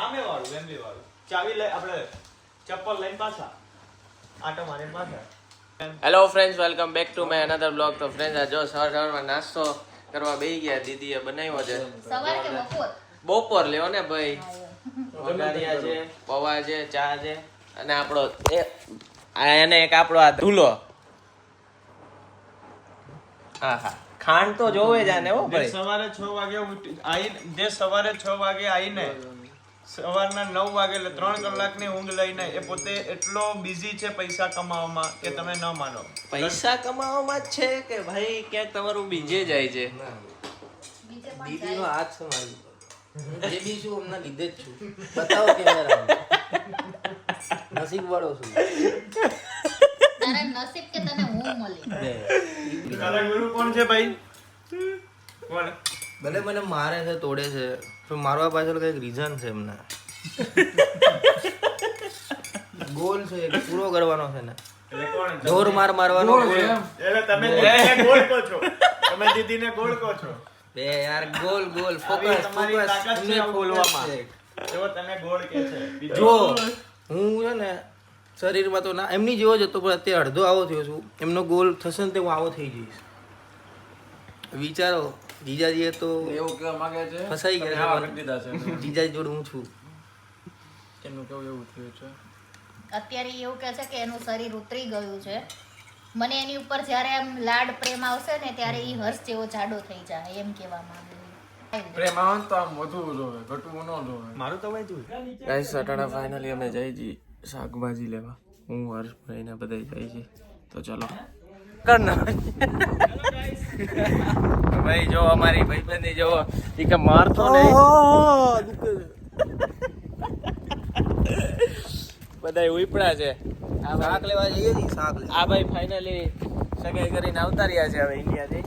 આમે વાળું વેમ્બલી વાળું ચાવી લઈ આપણે ચપ્પલ લઈને પાછા આટો મારીને પાછા. Hello friends, welcome back to my another blog. તો ફ્રેન્ડ્સ, આ જો સવારમાં નાસ્તો કરવા બેસી ગયા. દીદીએ બનાવ્યો છે સવાર કે બપોર? બપોર લેવો ને ભાઈ. વઘારિયા છે, પૌવા છે, ચા છે અને આપણો એને એક આપણો આ ધૂલો. હા હા, ખાંડ તો જોવે જ આને હો ભાઈ. સવારે 6 વાગે આવીને જે સવારે 6 વાગે આવીને સવારના 9 વાગે એટલે 3 કલાકની ઊંઘ લઈને એ પોતે એટલો બિઝી છે પૈસા કમાવામાં કે તમે ન માનો. પૈસા કમાવામાં જ છે કે ભાઈ ક્યાંક તમારું બીજે જાય છે? દીદીનો હાથ છે મારી જે બી છું હમણાં લીધે જ છું. બતાવો કેમેરા નસીબ વાળો છું. તારા નસીબ કે તને હું મળી. તારા ગુરુ કોણ છે ભાઈ? કોણ? ભલે મને મારે છે, તોડે છે, પણ મારવા પાછળ કઈક રીઝન છે એમને. ગોલ છે એક પૂરો કરવાનો છે ને. એટલે કોણ? જોર મારવાનો ગોલ. એટલે તમે દીદીને ગોળ કહો છો. તમે દીદીને ગોળ કહો છો. બે યાર ગોલ ગોલ આવી ફોકસ તમારી તાકાત ફોકસ છે ને આવું બોલવામાં. જો તમે ગોળ કે છે બીજું. જો હું છે ને શરીરમાં તો ના એમની જેવો જ હતો, પણ અત્યારે અડધો આવો થયો છું. એમનો ગોલ થશે ને તે હું આવો થઈ જઈશ. વિચારો, જીજાજીએ તો એવું કહેવા માંગે છે ફસાઈ ગયા આવા છે. કરી દીધા છે જીજાજી જોડે હું છું. એનું કેવું એવું થયું છે. અત્યારે એવું કહે છે કે એનું શરીર ઉતરી ગયું છે. મને એની ઉપર જ્યારે આમ લાડ પ્રેમ આવશે ને ત્યારે ઈ હર્ષ જેવો જાડો થઈ જાય એમ કહેવા માંગે. પ્રેમ આવે ને તો આમ વધુ જોવે, ઘટવું ન જોવે. મારું તો વાંચ્યું ગાઈસ, અટાણા ફાઇનલી અમે જઈ છીએ શાકભાજી લેવા. હું હર્ષભાઈ ને બધા જાય છે. તો ચલો ભાઈ જો અમારી ભાઈબંધી જો ઈ કે મારતો નહીં. બધા ઉપડા છે. શાક લેવા જઈએ છીએ, શાક લેવા. આ ભાઈ ફાઇનલી સગાઈ કરીને આવતા રહ્યા છે હવે ઇન્ડિયાથી.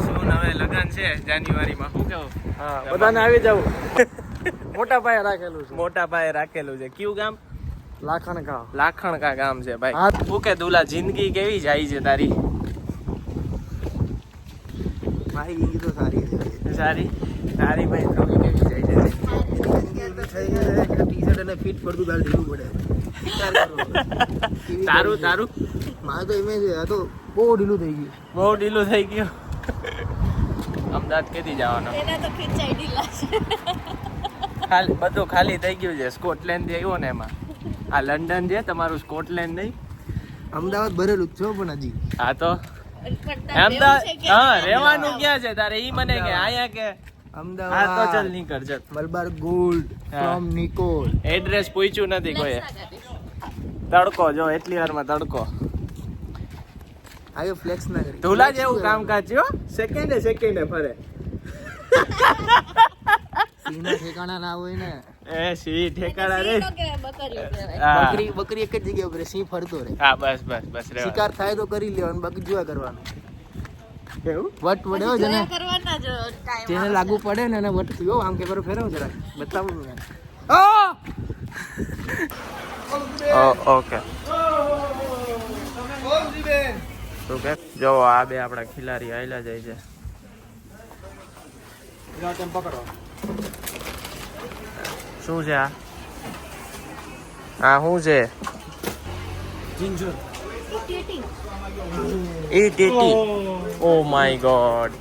શું હવે લગન છે જાન્યુઆરીમાં. શું કેવું? હા, બધાને આવી જવું. મોટા પાયે રાખેલું છે. મોટા પાયે રાખેલું છે. કયું ગામ? લાખણકા. લાખણકા ગામ છે ભાઈ. શું કે દુલા, જિંદગી કેવી જાય છે તારી? મારી જિંદગી તો સારી છે. સારી? તારી ભાઈ થોડી કેવી જાય છે? ટી-શર્ટ અને ફિટ પડતું ગાલ ઢીલું પડે. વિચાર કરો. તારું તારું મારે તો ઇમેજ આ તો બહુ ઢીલું થઈ ગયું. બહુ ઢીલું થઈ ગયું. અમદાવાદ કેદી જવાનો? એના તો ખીચાઈ ઢીલા છે. ખાલી બધું ખાલી થઈ ગયું છે. સ્કોટલેન્ડ થી આવ્યો ને એમાં. આ લંડન છે તમારું, સ્કોટલેન્ડ નહીં. અમદાવાદ ભરેલું જ છો પણ હજી. હા તો અમદાવાદ હા રહેવાનું ક્યાં છે તારે? ઈ મને કે આયા કે હા તો અમદાવાદ ચાલ નીકળ જત. મલબાર ગોલ્ડ હા. ફ્રોમ નિકોલ. એડ્રેસ પૂછ્યું નથી કોઈ. તડકો જો, એટલી વારમાં તડકો. આયો ફ્લેક્સ ના કરી. ધૂલા જેવું કામકાજ છે હો. સેકન્ડે ફરે. સિંહના ઠેકાણા ના હોય ને. એ સી ઠેકાણા રે. બકરીઓ કહેવાય. હા બકરી એક જ જગ્યા પર સિંહ ફરતો રહે. હા, બસ રે. શિકાર થાય તો કરી લેવાનું, બાકી જોયા કરવાનું. કેવું? વટ પડે હો જેને કરવાના જ ટાઈમ જેને લાગુ પડે ને એને વટ પીવો. આમ કે ફેરવ જરા બતાવું ને. ઓકે. શું કે જો આ બે આપણા ખિલાડી આયલા જાય છે. શું છે આ? શું છે? એ ટેટી. ઓ માય ગોડ,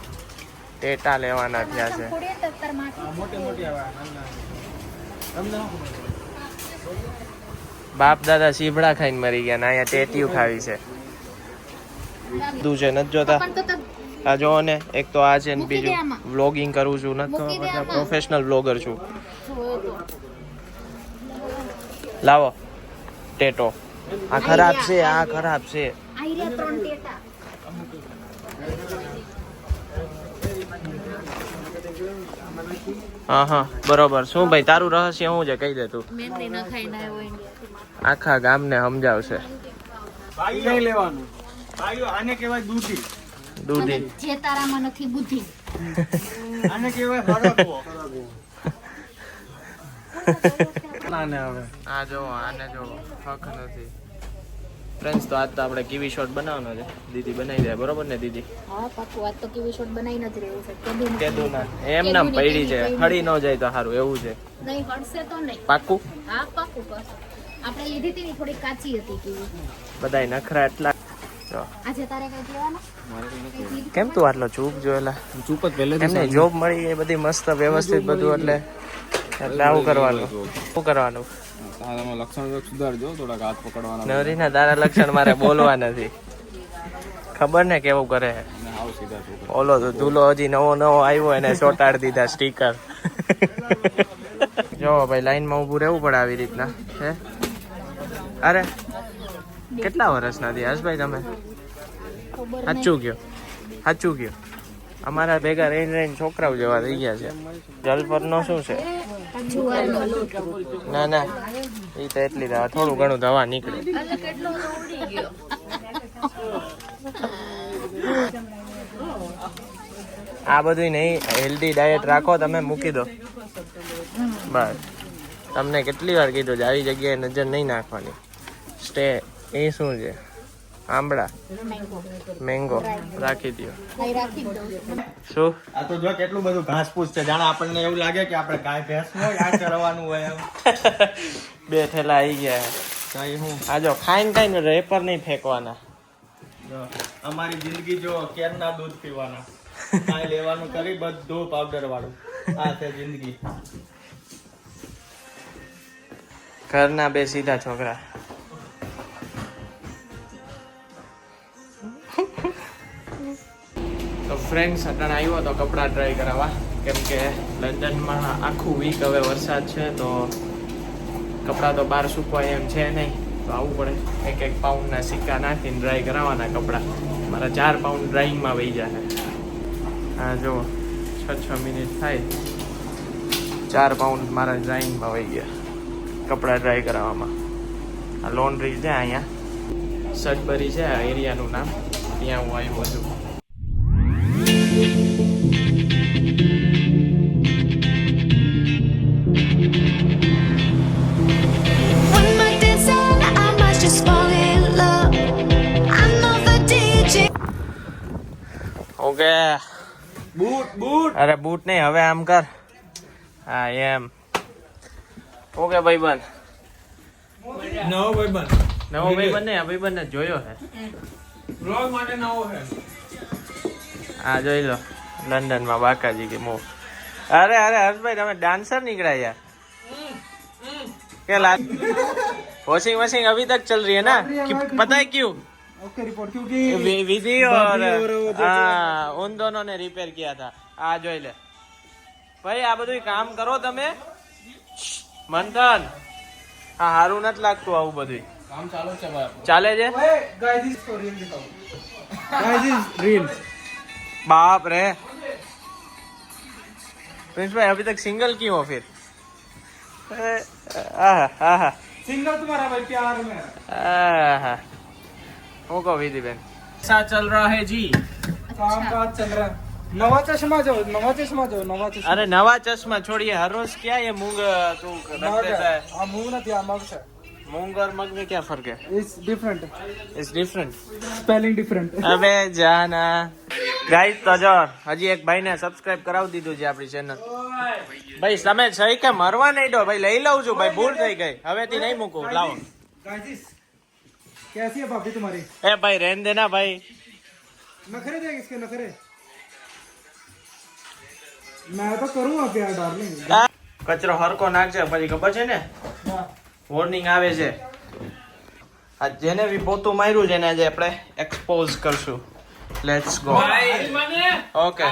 ટેટા લેવાના થયા છે. બાપ દાદા સીભડા ખાઈને મરી ગયા ને અહીંયા ટેટીયું ખાવી છે. બધું છે નથી જોતા? આ જો ને, એક તો આ છે ને બીજું વ્લોગિંગ કરું છું. નથી તો પ્રોફેશનલ વ્લોગર છું. લાવો ટેટો. આ ખરાબ છે, આ ખરાબ છે. હા બરોબર. શું ભાઈ તારું રહસ્ય શું છે? કહી દે તું. મહેંદી ન ખાઈને આવ્યો ઇન્ડિયા. આખા ગામને સમજાવશે. ભાઈઓ લેવાનું. ભાઈઓ આને કહેવાય દૂધી. દૂધી. જે તારામાં નથી બુદ્ધિ. આને કહેવાય હરકવો. નાને હવે આ જો, આને જો હક નથી. ફ્રેન્ડ્સ તો આજ તો આપણે કીવી શોટ બનાવવાનો છે. દીદી બનાવી દે, બરોબર ને દીદી? હા પાકું, આજ તો કેવી શોટ બનાવીને જ રહેવું છે. કેદું કેદું ના એમ નામ પડી છે, હળી ન જાય તો સારું, એવું છે. નહીં હડશે તો નહીં. પાક્કું? હા પાકું પાકું. આપણે લીધી હતી ને થોડી કાચી હતી કેવી. બધાય નખરા એટલા. જો આજે તારે કઈ કહેવાનું? કેમ તું આટલો ચૂપ જોયેલા? ચૂપ જ પહેલે એમને જોબ મળી એ બધી મસ્ત વ્યવસ્થિત બધું, એટલે આવું કરવાનું. શું કરવાનું? તારામાં લક્ષણ સુધારજો, થોડાક હાથ પકડવાના નવરીના તારા લક્ષણ મારે બોલવા નથી. ખબર ને કેવું કરે છે. આવ સીધા છોકરા. ઓલો તો ધૂલો હજી નવો આવ્યો એને ચોટાડી દીધા સ્ટીકર. જો ભાઈ લાઈનમાં ઊભું રહેવું પડે આવી રીતના. હે અરે કેટલા વર્ષના થયા હર્ષભાઈ તમે? સાચું કયો, સાચું કયો. અમારા ભેગા રહીને છોકરાઓ જેવા થઈ ગયા છે. જલપરનો શું છે? જુવારનો લોટ. ના ના એ તો એટલી દવા, થોડું ઘણું દવા નીકળે. કેટલો ઉડી ગયો. આ બધું નહીં, હેલ્ધી ડાયટ રાખો તમે, મૂકી દો બસ. તમને કેટલી વાર કીધું છે આવી જગ્યાએ નજર નહીં નાખવાની. સ્ટે એ શું છે? આંબળા, મેંગો રાખી દો. શું આ તો જો કેટલું બધું ઘાસ પૂસ છે, જાણે આપણને એવું લાગે કે આપણે ગાય ભેંસ હોય આ ચરવાનું હોય એમ. 2 થેલા આવી ગયા. કઈ હું આ જો ખાઈને રેપર નહીં ફેંકવાના. જો અમારી જિંદગી જો કેરના દૂધ પીવાના, કાંઈ લેવાનું કરી બધું પાવડર વાળું. આ છે જિંદગી. ઘરના 2 સીધા છોકરા. તો ફ્રેન્ડ્સ અટાણે આવ્યો તો કપડાં ટ્રાય કરાવવા, કેમ કે લંડનમાં આખું વીક હવે વરસાદ છે, તો કપડાં તો બહાર સૂકવાય એમ છે નહીં, તો આવવું પડે. 1 પાઉન્ડના સિક્કા નાખીને ડ્રાય કરાવવાના કપડાં. મારા 4 પાઉન્ડ ડ્રાઈંગમાં વહી જાય. હા જુઓ 6 મિનિટ થાય, 4 પાઉન્ડ મારા ડ્રાઈંગમાં વહી ગયા કપડાં ડ્રાય કરાવવામાં. આ લોન્ડ્રી છે અહીંયા, સડબરી છે આ એરિયાનું નામ, ત્યાં હું આવ્યો છું. ઓકે બૂટ અરે બૂટ નહીં, હવે આમ કર. હા એમ. ઓકે ભાઈબંધ. નવો ભાઈબંધ, નવો ભાઈબંધ ને, આ ભાઈબંધ જોયો હે, બ્લોગ માટે નવો છે. આ જોઈ લો લંડનમાં બાકાજી કે મો. અરે હર્ષભાઈ તમે डांसर निकला यार, क्या लाग वॉशिंग मशीन अभी तक चल रही है ना? पता है क्यों? ओके रिपोर्ट क्योंकि विधि और हाँ उन दोनों ने रिपेयर किया था. આ જોઈ લે ભાઈ, આ બધું કામ કરો તમે. મંથન હા સારું નથી લાગતું આવું બધું કામ ચાલુ છે ભાઈ. ચાલે છે. गाइस इस स्टोरी दिखाओ. गाइस इस रील. बाप रे प्रिंस भाई अभी तक सिंगल क्यों हो फिर? आहा सिंगल तुम्हारा भाई प्यार में. आहा હું કહું વિધિ બેન ऐसा चल रहा है जी. काम काज चल रहा है. नवा चश्मा जो नवा चश्मा अरे नवा चश्मा छोड़िए, हर रोज क्या ये मूंग तू रख देता है. आ मुंह ना दिया मग से. मूंग और मग में क्या फर्क है? It's different. It's different. Spelling different. अबे जाना ગાઈસ તો જો હજી એક ભાઈને સબસ્ક્રાઇબ કરાવી દીધું છે આપણી ચેનલ. ભાઈ તમે સહી કે મરવા નહીં દો ભાઈ, લઈ લઉં છું ભાઈ, ભૂલ થઈ ગઈ, હવેથી નહીં મૂકું. લાવો गाइस कैसी है भाभी तुम्हारी? એ ભાઈ રહેન દેના ભાઈ. नखरे देख इसके नखरे. मैं तो करूंगा प्यार डार्लिंग. કચરો હરકો નાખશે પછી ખબર છે ને વોર્નિંગ આવે છે. આ જેને બી પોતું માર્યું છે ને આજે આપણે એક્સપોઝ કરશું. Let's go. ઓકે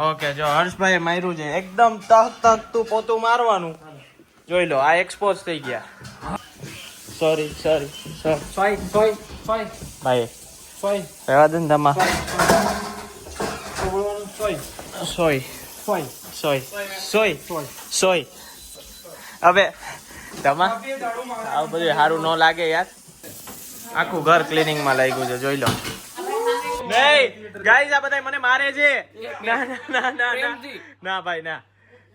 ઓકે જો હર્ષભાઈ માર્યું છે એકદમ તહ તું પોતું મારવાનું. જોઈ લો આ એક્સપોઝ થઈ ગયા. સોરી सोई ભાઈ सोई રહેવા દે ને તમા. सोई સોય सोई સોય હવે તમા આવું બધું સારું ન લાગે યાર. આખું ઘર ક્લીનિંગ માં લાગ્યું છે જોઈ લો. નહીં ગાઈસ આ બધા મને મારે છે. ના ભાઈ ના.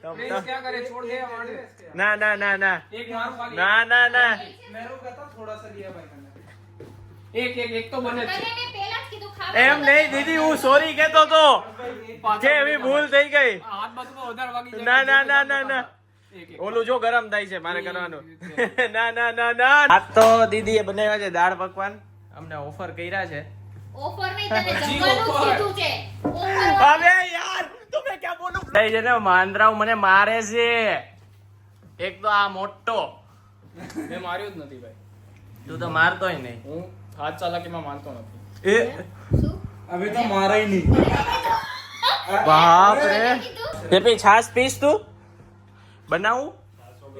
प्रेस क्या करे, छोड़ दे हमारे। ના ના ના ના एक मारो खाली। ના ના ના मैं रुका था थोड़ा सा लिया भाई मैंने। एक तो बने તને છે। મેં પહેલા જ કીધું ખાવા એમ નહીં દીદી હું સોરી કહેતો તો કે એવી ભૂલ થઈ ગઈ હાથ બાજુ વધારે વાગી જાય। ના ના ના ના ના એક ઓલું જો ગરમ થાય છે મારે કરવાનું ના ના ના ના આ તો દીદીએ બનાવ્યા છે દાળ પકવાન અમને ઓફર કર્યા છે ઓફર નહીં તને જમવાનું જ કીધું છે ઓફર અબે યાર તમે ક્યાં બોલું થઈ છે ને માંદરાવ મને મારે છે એક તો આ મોટો મેં માર્યું જ નથી ભાઈ, તું તો મારતોય નહીં હું હાથ ચાલાકીમાં માનતો નથી। એ શું अभी तो मारा ही नहीं। બાપ રે કીધું પેપી છાસ પીસ તું બનાવું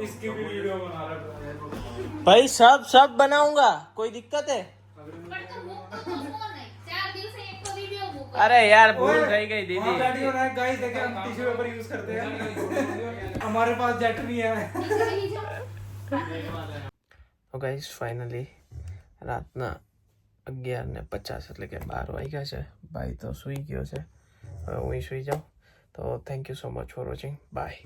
इसकी भी वीडियो बना रहा हूँ। भाई सब बनाऊंगा कोई दिक्कत है પણ તું મૂકતો તો ફોન નહીં 4 દિવસે એક તો વિડિયો મૂકો अरे यार भूल થઈ ગઈ हाँ દીદી डैडी और गाइस देखिए हम टिश्यू पेपर यूज करते हैं। हमारे पास जेट नहीं है। તો ગાઈસ ફાઇનલી રાતના 11:50 એટલે કે 12 વાગ્યા છે ભાઈ તો સૂઈ ગયો છે હવે હું સુઈ જાઉં તો thank you so much for watching bye